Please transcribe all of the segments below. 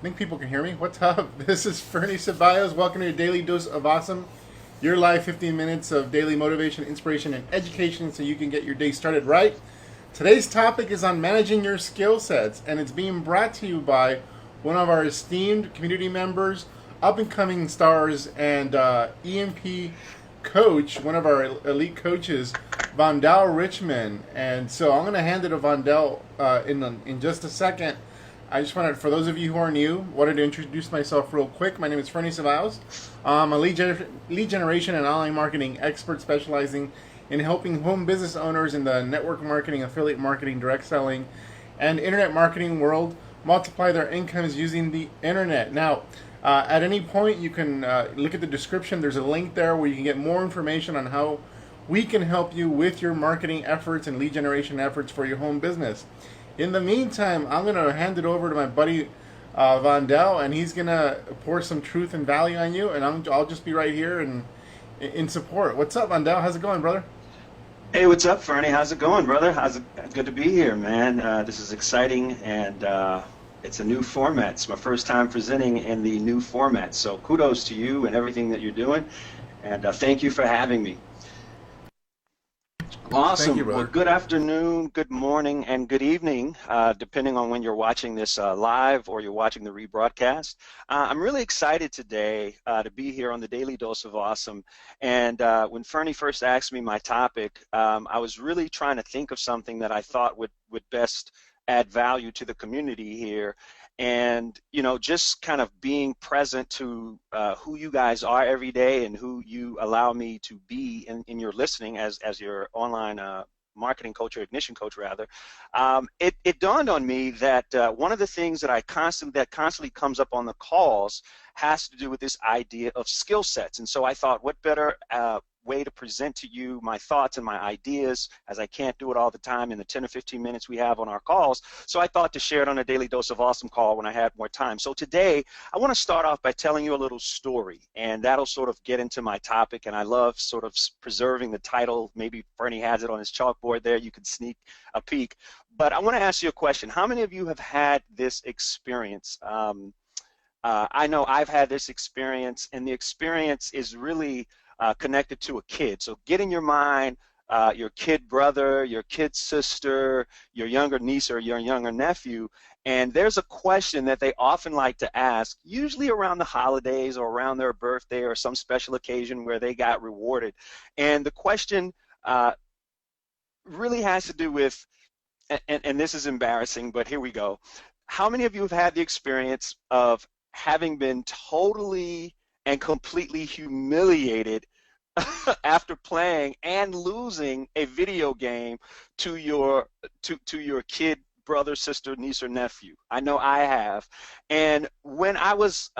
think people can hear me. What's up? This is Ferny Ceballos. Welcome to your daily dose of awesome. Your live 15 minutes of daily motivation, inspiration, and education so you can get your day started right. Today's topic is on managing your skill sets, and it's being brought to you by one of our esteemed community members, up and coming stars, and EMP coach, one of our elite coaches, Vondell Richmond. And so I'm going to hand it to Vondell in just a second. I just wanted, for those of you who are new, wanted to introduce myself real quick. My name is Ferny Ceballos. I'm a lead generation and online marketing expert specializing in helping home business owners in the network marketing, affiliate marketing, direct selling, and internet marketing world multiply their incomes using the internet. Now, at any point, you can look at the description. There's a link there where you can get more information on how we can help you with your marketing efforts and lead generation efforts for your home business. In the meantime, I'm going to hand it over to my buddy Vondell, and he's going to pour some truth and value on you, and I'll just be right here and in support. What's up, Vondell? How's it going, brother? Hey, what's up, Fernie? How's it going, brother? How's it good to be here, man? This is exciting, and it's a new format. It's my first time presenting in the new format, so kudos to you and everything that you're doing, and thank you for having me. Thank you, Awesome. Well, brother. good afternoon, good morning, and good evening, depending on when you're watching this live or you're watching the rebroadcast. I'm really excited today to be here on the Daily Dose of Awesome. And when Fernie first asked me my topic, I was really trying to think of something that I thought would best add value to the community here. And, you know, just kind of being present to who you guys are every day and who you allow me to be in your listening as your online marketing coach or ignition coach rather. It dawned on me that one of the things that constantly comes up on the calls has to do with this idea of skill sets. And so I thought, what better way to present to you my thoughts and my ideas, as I can't do it all the time in the 10 or 15 minutes we have on our calls. So I thought to share it on a Daily Dose of Awesome call when I had more time. So today, I want to start off by telling you a little story, and that'll sort of get into my topic, and I love sort of preserving the title. Maybe Bernie has it on his chalkboard there. You can sneak a peek. But I want to ask you a question. How many of you have had this experience? I know I've had this experience, and the experience is really connected to a kid. So get in your mind your kid brother, your kid sister, your younger niece or your younger nephew, and there's a question that they often like to ask, usually around the holidays or around their birthday or some special occasion where they got rewarded. And the question really has to do with, and this is embarrassing, but here we go. How many of you have had the experience of having been totally and completely humiliated after playing and losing a video game to your kid brother, sister, niece, or nephew? I know I have. And when I was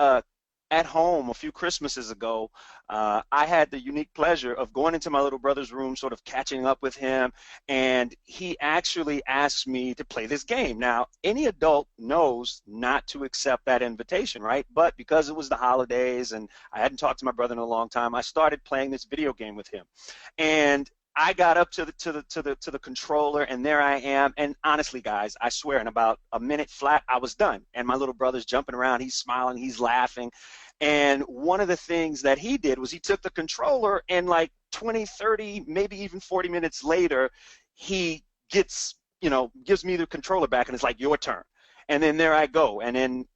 at home a few Christmases ago, I had the unique pleasure of going into my little brother's room, sort of catching up with him, and he actually asked me to play this game. Now, any adult knows not to accept that invitation, right? But because it was the holidays and I hadn't talked to my brother in a long time, I started playing this video game with him. And I got up to the controller, and there I am. And honestly, guys, I swear, in about a minute flat, I was done. And my little brother's jumping around, he's smiling, he's laughing. And one of the things that he did was he took the controller, and like 20, 30, maybe even 40 minutes later, he gives me the controller back, and it's like, your turn. And then there I go. And then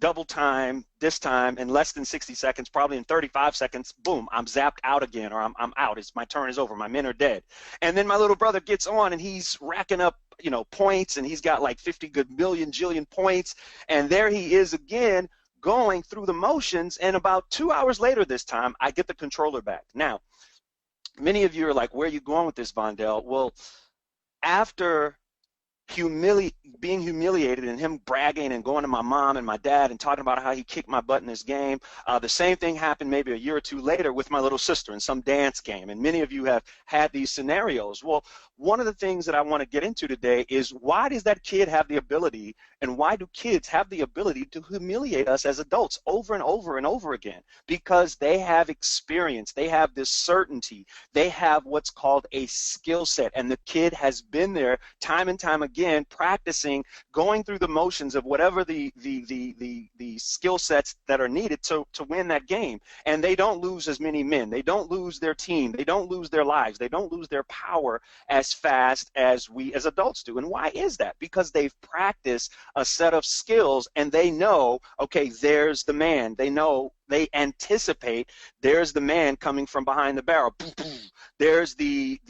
double time, this time in less than 60 seconds, probably in 35 seconds, boom, I'm zapped out again, or I'm out. My turn is over. My men are dead. And then my little brother gets on, and he's racking up, points, and he's got like 50 good million jillion points. And there he is again, going through the motions. And about 2 hours later this time, I get the controller back. Now, many of you are like, where are you going with this, Vondell? Well, after being humiliated and him bragging and going to my mom and my dad and talking about how he kicked my butt in this game, the same thing happened maybe a year or two later with my little sister in some dance game. And many of you have had these scenarios. Well, one of the things that I want to get into today is, why does that kid have the ability, and why do kids have the ability to humiliate us as adults over and over and over again? Because they have experience, they have this certainty, they have what's called a skill set, and the kid has been there time and time again again practicing, going through the motions of whatever the skill sets that are needed to win that game. And they don't lose as many men. They don't lose their team. They don't lose their lives. They don't lose their power as fast as we as adults do. And why is that? Because they've practiced a set of skills and they know, okay, there's the man. They know, they anticipate there's the man coming from behind the barrel. There's the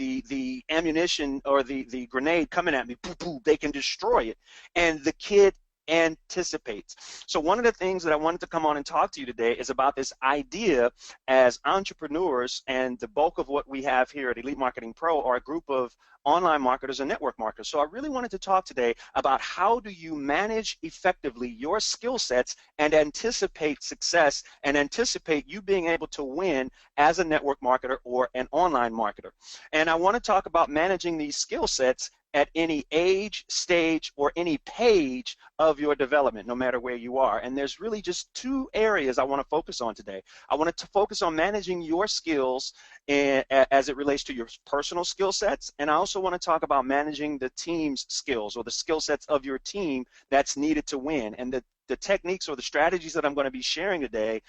ammunition or the grenade coming at me. They can destroy it. And the kid anticipates. So one of the things that I wanted to come on and talk to you today is about this idea as entrepreneurs, and the bulk of what we have here at Elite Marketing Pro are a group of online marketers and network marketers. So I really wanted to talk today about how do you manage effectively your skill sets and anticipate success and anticipate you being able to win as a network marketer or an online marketer. And I want to talk about managing these skill sets at any age, stage, or any page of your development, no matter where you are. And there's really just two areas I want to focus on today. I want to focus on managing your skills as it relates to your personal skill sets, and I also want to talk about managing the team's skills or the skill sets of your team that's needed to win. And the techniques or the strategies that I'm going to be sharing today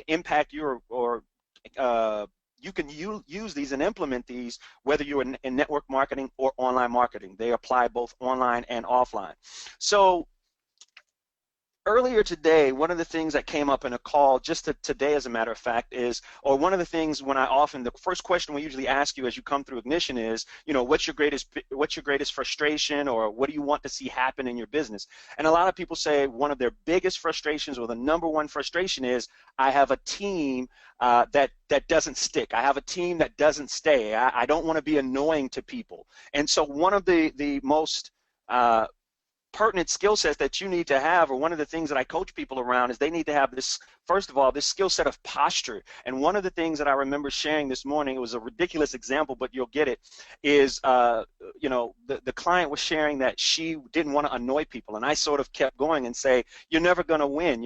impact your you can use these and implement these whether you're in network marketing or online marketing. They apply both online and offline. So earlier today, one of the things that came up in a call just today, as a matter of fact, is, or one of the things when the first question we usually ask you as you come through Ignition is, what's your greatest frustration, or what do you want to see happen in your business? And a lot of people say one of their biggest frustrations, or the number one frustration, is I have a team that doesn't stick. I have a team that doesn't stay. I don't want to be annoying to people. And so one of the most pertinent skill sets that you need to have, or one of the things that I coach people around, is they need to have this, first of all, this skill set of posture. And one of the things that I remember sharing this morning, it was a ridiculous example, but you'll get it, is the client was sharing that she didn't want to annoy people. And I sort of kept going and say, you're never going to win,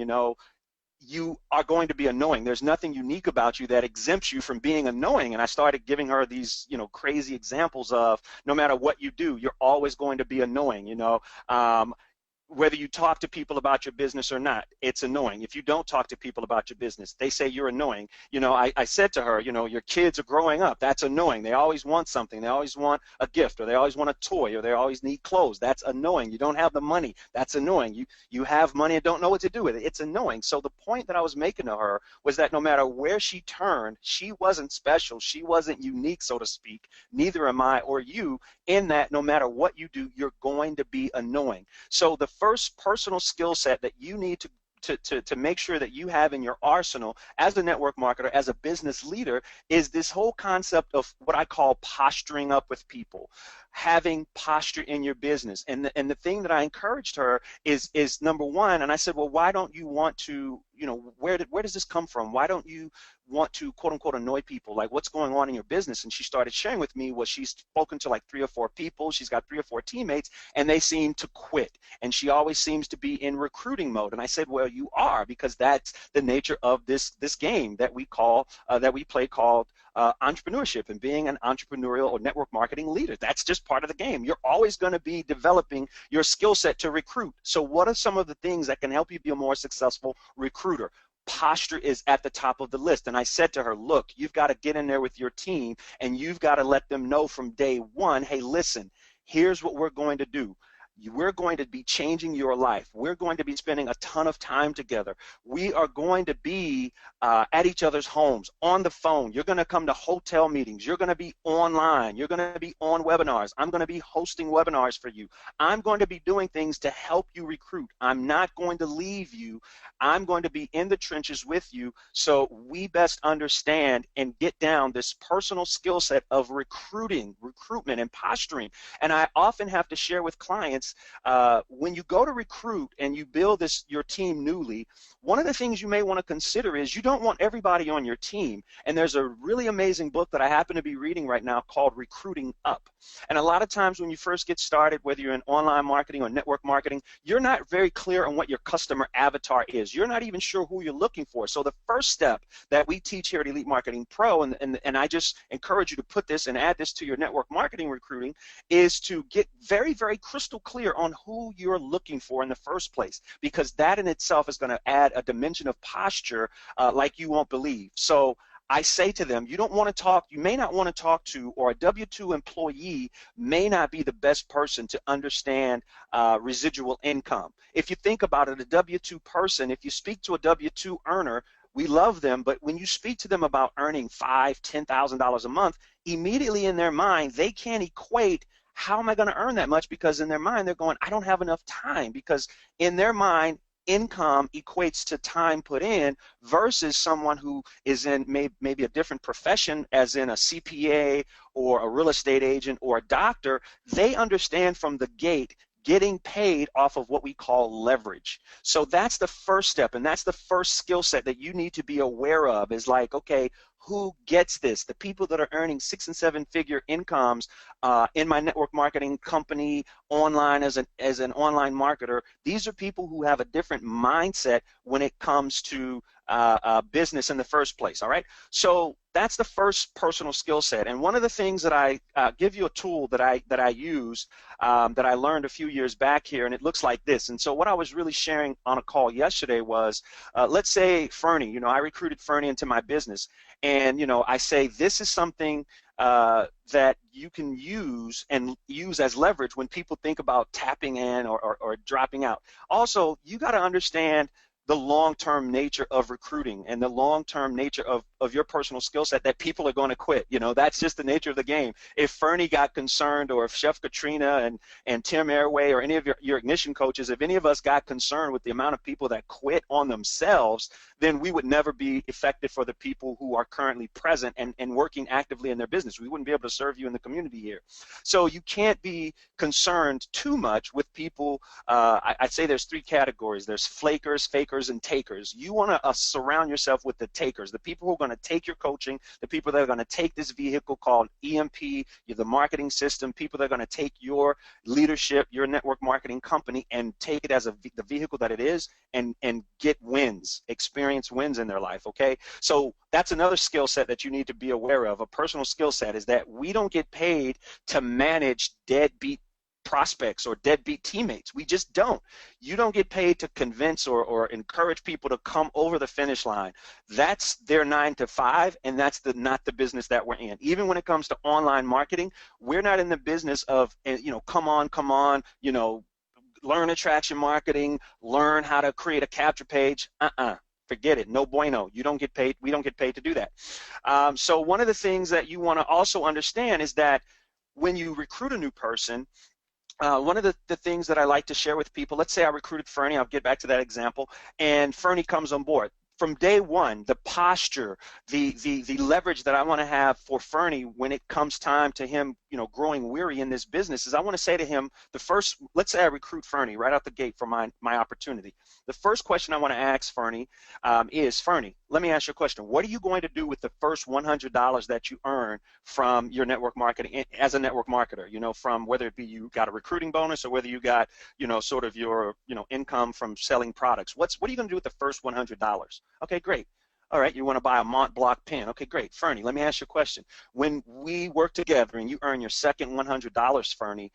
you are going to be annoying. There's nothing unique about you that exempts you from being annoying. And I started giving her these, crazy examples of no matter what you do, you're always going to be annoying, whether you talk to people about your business or not, it's annoying. If you don't talk to people about your business, they say you're annoying. I said to her, your kids are growing up. That's annoying. They always want something. They always want a gift, or they always want a toy, or they always need clothes. That's annoying. You don't have the money. That's annoying. You have money and don't know what to do with it. It's annoying. So the point that I was making to her was that no matter where she turned, she wasn't special. She wasn't unique, so to speak. Neither am I or you, in that no matter what you do, you're going to be annoying. So the first personal skill set that you need to make sure that you have in your arsenal as a network marketer, as a business leader, is this whole concept of what I call posturing up with people, having posture in your business. And the thing that I encouraged her is number one, and I said, well, why don't you want to, where does this come from? Why don't you want to, quote unquote, annoy people? Like, what's going on in your business? And she started sharing with me, well, she's spoken to like 3 or 4 people. She's got 3 or 4 teammates, and they seem to quit. And she always seems to be in recruiting mode. And I said, well, you are, because that's the nature of this game that we play called entrepreneurship and being an entrepreneurial or network marketing leader. That's just part of the game. You're always going to be developing your skill set to recruit. So what are some of the things that can help you be a more successful recruiter? Posture is at the top of the list. And I said to her, look, you've got to get in there with your team, and you've got to let them know from day one, hey, listen, here's what we're going to do. We're going to be changing your life. We're going to be spending a ton of time together. We are going to be at each other's homes, on the phone. You're going to come to hotel meetings. You're going to be online. You're going to be on webinars. I'm going to be hosting webinars for you. I'm going to be doing things to help you recruit. I'm not going to leave you. I'm going to be in the trenches with you, so we best understand and get down this personal skill set of recruitment and posturing. And I often have to share with clients is when you go to recruit and you build your team newly, one of the things you may want to consider is you don't want everybody on your team. And there's a really amazing book that I happen to be reading right now called Recruiting Up. And a lot of times when you first get started, whether you're in online marketing or network marketing, you're not very clear on what your customer avatar is. You're not even sure who you're looking for. So the first step that we teach here at Elite Marketing Pro, and I just encourage you to put this and add this to your network marketing recruiting, is to get very, very crystal clear on who you're looking for in the first place, because that in itself is going to add a dimension of posture like you won't believe. So I say to them, you may not want to talk to, or a W-2 employee may not be the best person to understand residual income. If you think about it, a W-2 person, if you speak to a W-2 earner, we love them, but when you speak to them about earning $5,000, $10,000 a month, immediately in their mind, they can't equate how am I going to earn that much, because in their mind, they're going, I don't have enough time, because in their mind, income equates to time put in, versus someone who is in maybe a different profession, as in a CPA or a real estate agent or a doctor. They understand from the gate getting paid off of what we call leverage. So that's the first step, and that's the first skill set that you need to be aware of, is like, okay, who gets this? The people that are earning 6- and 7-figure incomes in my network marketing company, online as an online marketer, these are people who have a different mindset when it comes to business in the first place. All right, so that's the first personal skill set. And one of the things that I give you a tool that I use that I learned a few years back here, and it looks like this. And so what I was really sharing on a call yesterday was, let's say Ferny, I recruited Ferny into my business, and I say this is something that you can use as leverage when people think about tapping in or dropping out. Also, you got to understand the long-term nature of recruiting and the long-term nature of your personal skill set, that people are going to quit. That's just the nature of the game. If Ferny got concerned, or if Chef Katrina and Tim Airway or any of your ignition coaches, if any of us got concerned with the amount of people that quit on themselves, then we would never be effective for the people who are currently present and working actively in their business. We wouldn't be able to serve you in the community here. So you can't be concerned too much with people. I'd say there's 3 categories. There's flakers, fakers, and takers. You want to surround yourself with the takers, the people who are going to take your coaching, the people that are going to take this vehicle called EMP, the marketing system, people that are going to take your leadership, your network marketing company, and take it as the vehicle that it is, and get wins, experience wins in their life. Okay, so that's another skill set that you need to be aware of. A personal skill set is that we don't get paid to manage deadbeat prospects or deadbeat teammates. We just don't. You don't get paid to convince or encourage people to come over the finish line. That's their 9 to 5, and that's not the business that we're in. Even when it comes to online marketing, we're not in the business of, come on, learn attraction marketing, learn how to create a capture page. Forget it. No bueno. You don't get paid. We don't get paid to do that. So one of the things that you want to also understand is that when you recruit a new person, one of the things that I like to share with people, let's say I recruited Ferny, I'll get back to that example, and Ferny comes on board. From day one, the posture, the leverage that I want to have for Ferny when it comes time to him, growing weary in this business, is I want to say to him, let's say I recruit Ferny right out the gate for my opportunity. The first question I want to ask Ferny is, Ferny, let me ask you a question. What are you going to do with the first $100 that you earn from your network marketing as a network marketer? From whether it be you got a recruiting bonus or whether you got, sort of your, income from selling products. What are you going to do with the first $100? Okay, great. All right, you want to buy a Mont Blanc pen. Okay, great. Ferny, let me ask you a question. When we work together and you earn your second $100, Ferny,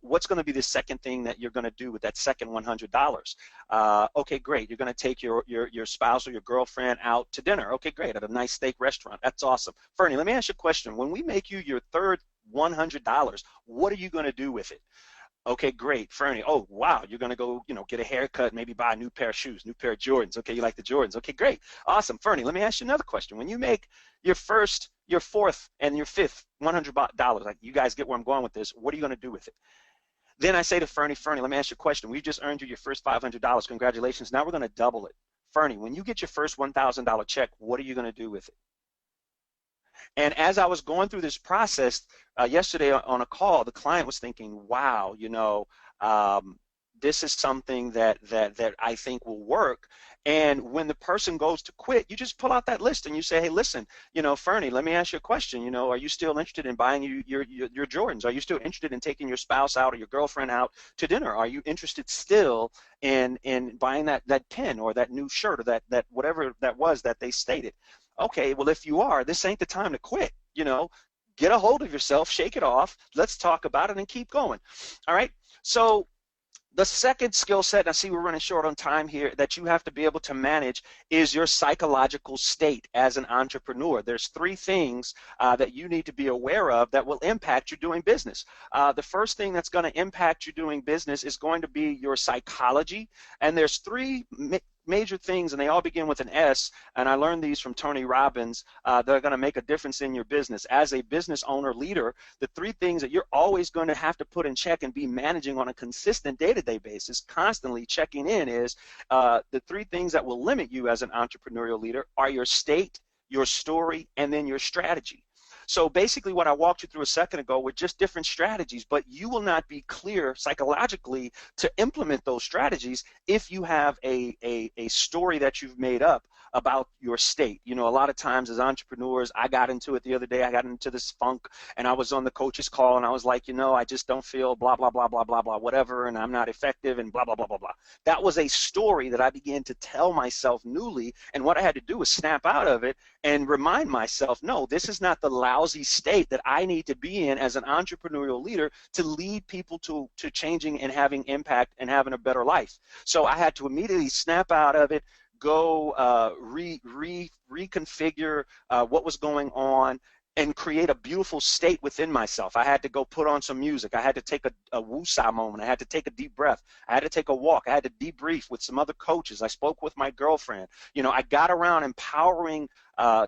what's going to be the second thing that you're going to do with that second $100? Okay, great. You're going to take your spouse or your girlfriend out to dinner. Okay, great, at a nice steak restaurant. That's awesome. Ferny, let me ask you a question. When we make you your third $100, what are you going to do with it? Okay, great. Ferny, oh, wow, you're going to go, get a haircut, maybe buy a new pair of shoes, new pair of Jordans. Okay, you like the Jordans. Okay, great. Awesome. Ferny, let me ask you another question. When you make your fourth, and your fifth $100, like, you guys get where I'm going with this, what are you going to do with it? Then I say to Ferny, let me ask you a question. We just earned you your first $500. Congratulations. Now we're going to double it. Ferny, when you get your first $1,000 check, what are you going to do with it? And as I was going through this process yesterday on a call, the client was thinking, wow, This is something that I think will work. And when the person goes to quit, you just pull out that list and you say, hey, listen, Ferny, let me ask you a question. Are you still interested in buying your Jordans? Are you still interested in taking your spouse out or your girlfriend out to dinner? Are you interested still in buying that pen or that new shirt or that whatever that was that they stated? Okay, well, if you are, this ain't the time to quit. Get a hold of yourself, shake it off. Let's talk about it and keep going. All right. So the second skill set, and I see we're running short on time here, that you have to be able to manage is your psychological state as an entrepreneur. There's three things that you need to be aware of that will impact you doing business. The first thing that's going to impact you doing business is going to be your psychology, and there's three major things, and they all begin with an S, and I learned these from Tony Robbins, that are going to make a difference in your business. As a business owner, leader, the three things that you're always going to have to put in check and be managing on a consistent day-to-day basis, constantly checking in, is the three things that will limit you as an entrepreneurial leader are your state, your story, and then your strategy. So basically what I walked you through a second ago were just different strategies, but you will not be clear psychologically to implement those strategies if you have a story that you've made up about your state. A lot of times as entrepreneurs, I got into it the other day, I got into this funk, and I was on the coach's call, and I was like, I just don't feel blah, blah, blah, blah, blah, blah, whatever, and I'm not effective, and blah, blah, blah, blah, blah. That was a story that I began to tell myself newly, and what I had to do was snap out of it and remind myself, no, this is not the lousy state that I need to be in as an entrepreneurial leader to lead people to changing and having impact and having a better life. So I had to immediately snap out of it, go reconfigure what was going on, and create a beautiful state within myself. I had to go put on some music. I had to take a woosah moment. I had to take a deep breath. I had to take a walk. I had to debrief with some other coaches. I spoke with my girlfriend. I got around empowering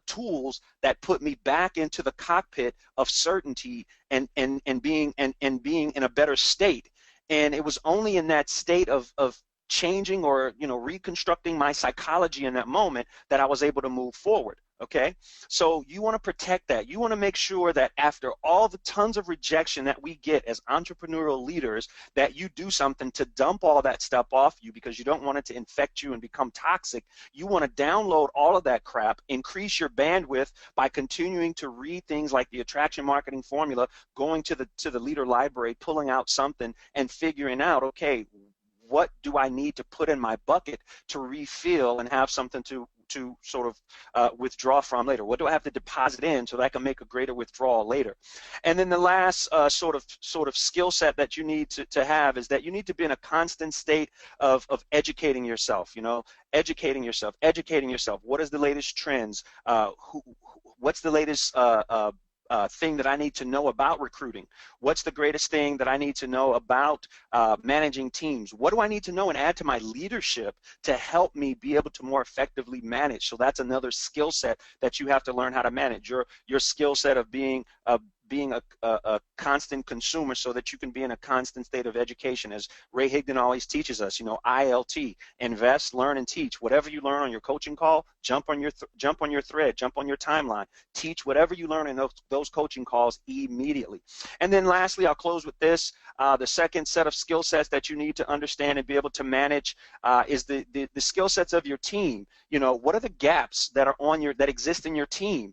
tools that put me back into the cockpit of certainty and being in a better state. And it was only in that state of changing or reconstructing my psychology in that moment that I was able to move forward. Okay, so you want to protect that. You want to make sure that after all the tons of rejection that we get as entrepreneurial leaders, that you do something to dump all that stuff off you because you don't want it to infect you and become toxic. You want to download all of that crap, increase your bandwidth by continuing to read things like the attraction marketing formula, going to the leader library, pulling out something and figuring out, okay, what do I need to put in my bucket to refill and have something to sort of withdraw from later? What do I have to deposit in so that I can make a greater withdrawal later? And then the last sort of skill set that you need to have is that you need to be in a constant state of educating yourself. Educating yourself. What is the latest trends? What's the latest thing that I need to know about recruiting? What's the greatest thing that I need to know about managing teams? What do I need to know and add to my leadership to help me be able to more effectively manage? So that's another skill set that you have to learn how to manage. Your skill set of being a constant consumer so that you can be in a constant state of education. As Ray Higdon always teaches us, ILT, invest, learn, and teach. Whatever you learn on your coaching call, jump on your thread, jump on your timeline. Teach whatever you learn in those coaching calls immediately. And then lastly, I'll close with this. The second set of skill sets that you need to understand and be able to manage is the skill sets of your team. What are the gaps that exist in your team?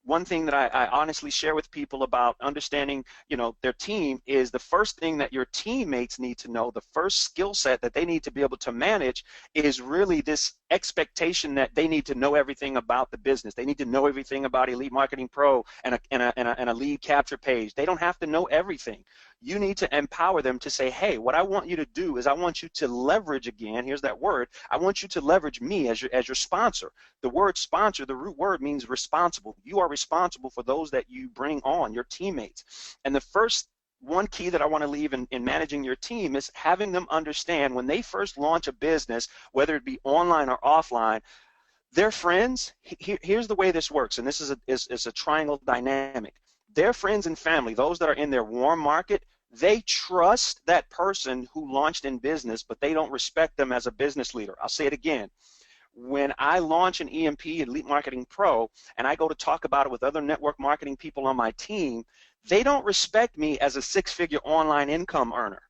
One thing that I honestly share with people about understanding, their team is the first thing that your teammates need to know, the first skill set that they need to be able to manage is really this expectation that they need to know everything about the business. They need to know everything about Elite Marketing Pro and a lead capture page. They don't have to know everything. You need to empower them to say, hey, what I want you to do is I want you to leverage, again, here's that word, I want you to leverage me as your sponsor. The word sponsor, the root word means responsible. You are responsible for those that you bring on, your teammates. And the first one key that I want to leave in managing your team is having them understand when they first launch a business, whether it be online or offline, their friends, here's the way this works, and this is a triangle dynamic. Their friends and family, those that are in their warm market, they trust that person who launched in business, but they don't respect them as a business leader. I'll say it again. When I launch an EMP, Elite Marketing Pro, and I go to talk about it with other network marketing people on my team, they don't respect me as a six-figure online income earner.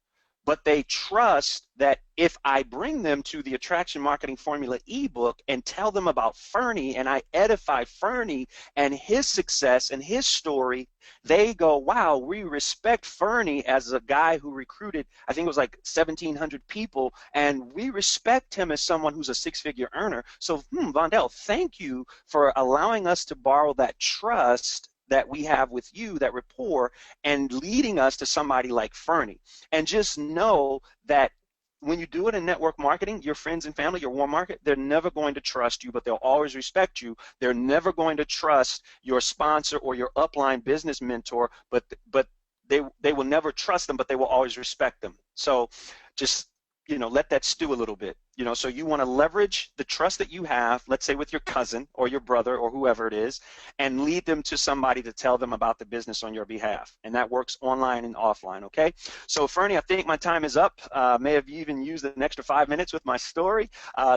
but they trust that if I bring them to the Attraction Marketing Formula ebook and tell them about Ferny and I edify Ferny and his success and his story, they go, wow, we respect Ferny as a guy who recruited, I think it was like 1,700 people, and we respect him as someone who's a six-figure earner. So, Vondell, thank you for allowing us to borrow that trust that we have with you, that rapport, and leading us to somebody like Ferny. And just know that when you do it in network marketing, your friends and family, your warm market, they're never going to trust you, but they'll always respect you. They're never going to trust your sponsor or your upline business mentor, but they will never trust them, but they will always respect them. So just, let that stew a little bit. So you want to leverage the trust that you have, let's say with your cousin or your brother or whoever it is, and lead them to somebody to tell them about the business on your behalf. And that works online and offline, okay? So Ferny, I think my time is up. May have even used an extra 5 minutes with my story.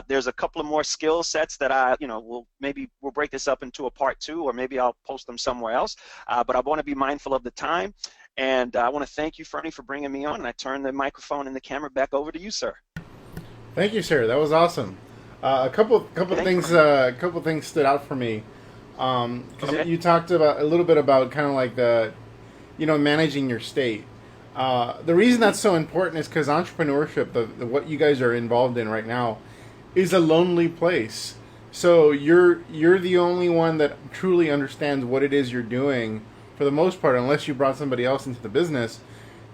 There's a couple of more skill sets that we'll break this up into a part 2, or maybe I'll post them somewhere else. But I want to be mindful of the time. And I want to thank you, Ferny, for bringing me on. And I turn the microphone and the camera back over to you, sir. Thank you, sir. That was awesome. A couple things stood out for me. Okay. You talked about a little bit about kind of like the, managing your state. The reason that's so important is because entrepreneurship, what you guys are involved in right now, is a lonely place. So you're the only one that truly understands what it is you're doing. For the most part, unless you brought somebody else into the business,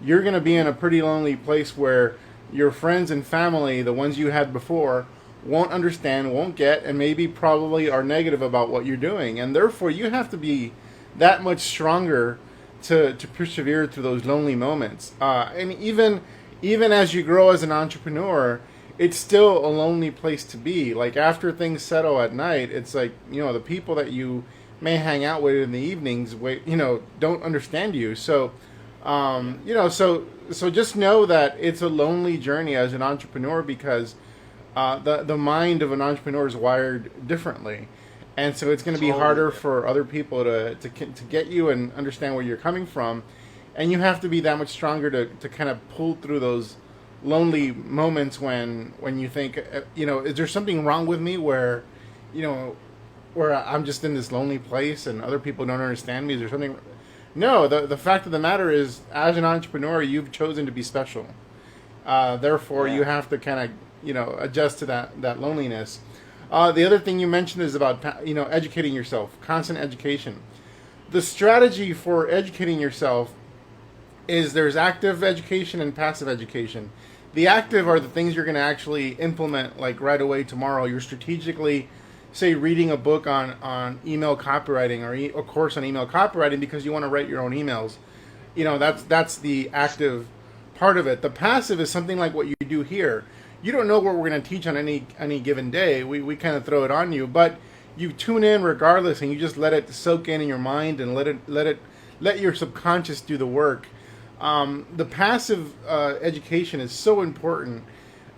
you're going to be in a pretty lonely place where your friends and family, the ones you had before, won't understand, won't get, and maybe probably are negative about what you're doing. And therefore, you have to be that much stronger to persevere through those lonely moments. And even as you grow as an entrepreneur, it's still a lonely place to be. Like after things settle at night, it's like, the people that you may hang out with in the evenings, don't understand you. So, so just know that it's a lonely journey as an entrepreneur because the mind of an entrepreneur is wired differently, and so it's going to be harder for other people to get you and understand where you're coming from, and you have to be that much stronger to kind of pull through those lonely moments when you think, is there something wrong with me where I'm just in this lonely place and other people don't understand me? Is there something? No, the fact of the matter is, as an entrepreneur, you've chosen to be special. Therefore, you have to kind of, adjust to that loneliness. The other thing you mentioned is about, educating yourself, constant education. The strategy for educating yourself is there's active education and passive education. The active are the things you're going to actually implement like right away tomorrow. You're strategically, say, reading a book on email copywriting or a course on email copywriting because you want to write your own emails. That's the active part of it. The passive is something like what you do here. You don't know what we're going to teach on any given day. We kind of throw it on you, but you tune in regardless, and you just let it soak in your mind and let your subconscious do the work. The passive education is so important.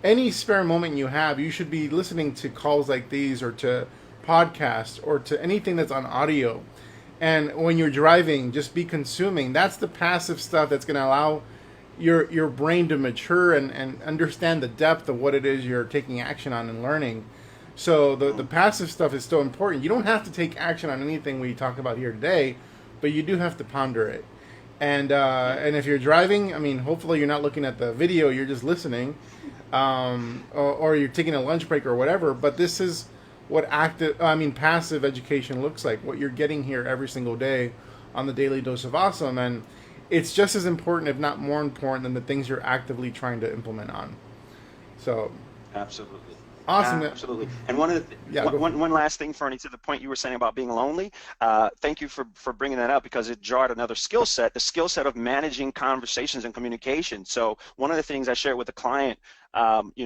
Any spare moment you have, you should be listening to calls like these or to podcasts or to anything that's on audio. And when you're driving, just be consuming. That's the passive stuff that's going to allow your brain to mature and understand the depth of what it is you're taking action on and learning. So the passive stuff is still important. You don't have to take action on anything we talk about here today, but you do have to ponder it. And if you're driving, hopefully you're not looking at the video, you're just listening. Or you're taking a lunch break or whatever, but this is what passive education looks like, what you're getting here every single day on the Daily Dose of Awesome, and it's just as important, if not more important, than the things you're actively trying to implement on. So, absolutely. Awesome. Absolutely. And one last thing, Ferny, to the point you were saying about being lonely, thank you for bringing that up because it jarred another skill set, the skill set of managing conversations and communication. So one of the things I shared with a client,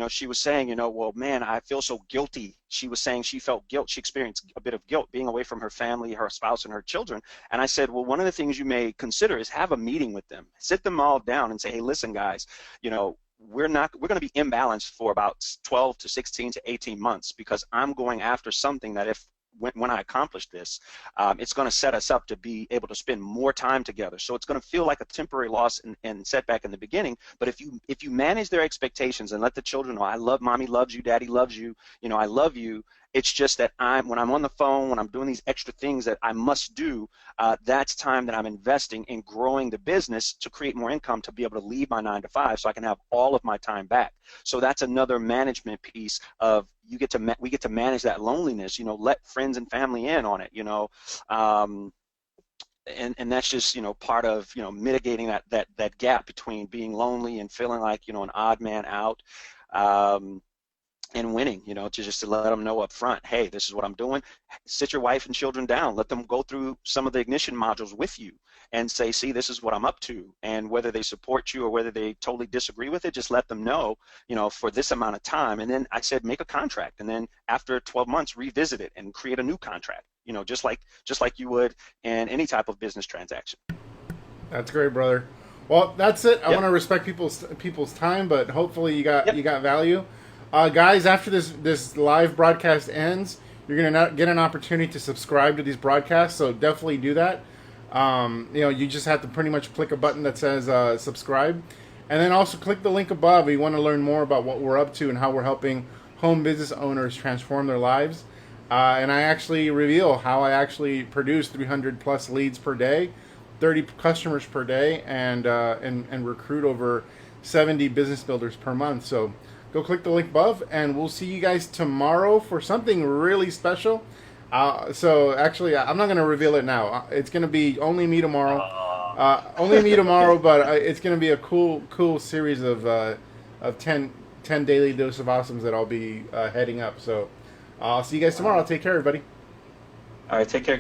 she was saying, well, man, I feel so guilty. She was saying she felt guilt. She experienced a bit of guilt being away from her family, her spouse, and her children. And I said, well, one of the things you may consider is have a meeting with them. Sit them all down and say, hey, listen, guys, we're going to be imbalanced for about 12 to 16 to 18 months because I'm going after something that if when I accomplish this, it's going to set us up to be able to spend more time together. So it's going to feel like a temporary loss and setback in the beginning. But if you manage their expectations and let the children know, I love mommy, loves you, daddy loves you, I love you. It's just that when I'm on the phone, when I'm doing these extra things that I must do, that's time that I'm investing in growing the business to create more income to be able to leave my 9 to 5 so I can have all of my time back. So that's another management piece of we get to manage that loneliness, let friends and family in on it, and that's just part of mitigating that gap between being lonely and feeling like an odd man out. And winning, to let them know up front, hey, this is what I'm doing. Sit your wife and children down. Let them go through some of the ignition modules with you and say, see, this is what I'm up to. And whether they support you or whether they totally disagree with it, just let them know, for this amount of time. And then I said, make a contract. And then after 12 months, revisit it and create a new contract, just like you would in any type of business transaction. That's great, brother. Well, that's it. I Yep. want to respect people's time, but hopefully you got Yep. value. Guys, after this live broadcast ends, you're gonna get an opportunity to subscribe to these broadcasts. So definitely do that. You just have to pretty much click a button that says subscribe, and then also click the link above if you want to learn more about what we're up to and how we're helping home business owners transform their lives. And I actually reveal how I actually produce 300 plus leads per day, 30 customers per day, and recruit over 70 business builders per month. So go click the link above, and we'll see you guys tomorrow for something really special. So actually, I'm not going to reveal it now. It's going to be only me tomorrow. Only me tomorrow, but it's going to be a cool series of 10 daily dose of awesomes that I'll be heading up. So I'll see you guys tomorrow. Take care, everybody. All right, take care.